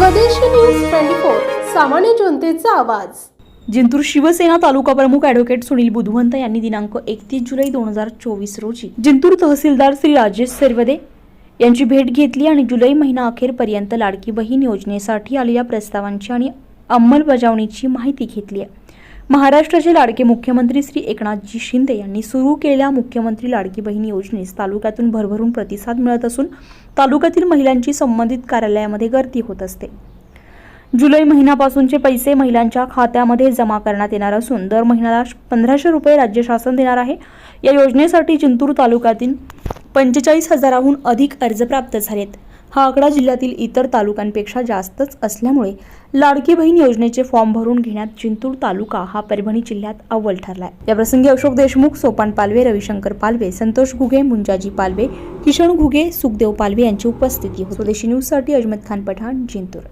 स्वदेशी न्यूज 24 सामान्य जनतेचा आवाज। जिंतूर शिवसेना तालुका प्रमुख ॲडव्होकेट सुनील बुधवंत यांनी दिनांक 31 जुलै 2024 रोजी जिंतूर तहसीलदार श्री राजेश सरवदे यांची भेट घेतली आणि जुलै महिना अखेरपर्यंत लाडकी बहीण योजनेसाठी आलेल्या प्रस्तावांची आणि अंमलबजावणीची माहिती घेतली आहे। महाराष्ट्राचे लाडके मुख्यमंत्री श्री एकनाथजी शिंदे यांनी सुरू केलेल्या मुख्यमंत्री लाडकी बहीण योजनेस तालुक्यातून भरभरून प्रतिसाद मिळत असून तालुक्यातील महिलांची संबंधित कार्यालयामध्ये गर्दी होत असते। जुलै महिन्यापासूनचे पैसे महिलांच्या खात्यामध्ये जमा करण्यात येणार असून दर महिन्याला 1500 रुपये राज्य शासन देणार आहे। या योजनेसाठी जिंतूर तालुक्यातील 45,000हून अधिक अर्ज प्राप्त झालेत। हा आकडा जिल्ह्यातील इतर तालुक्यांपेक्षा जास्तच असल्यामुळे लाडकी बहीण योजनेचे फॉर्म भरून घेण्यात जिंतूर तालुका हा परभणी जिल्ह्यात अव्वल ठरलाय। या प्रसंगी अशोक देशमुख, सोपान पालवे, रविशंकर पालवे, संतोष घुगे, मुंजाजी पालवे, किशन घुगे, सुखदेव पालवे यांची उपस्थिती होती। स्वदेशी न्यूज साठी अजमत खान पठाण, जिंतूर।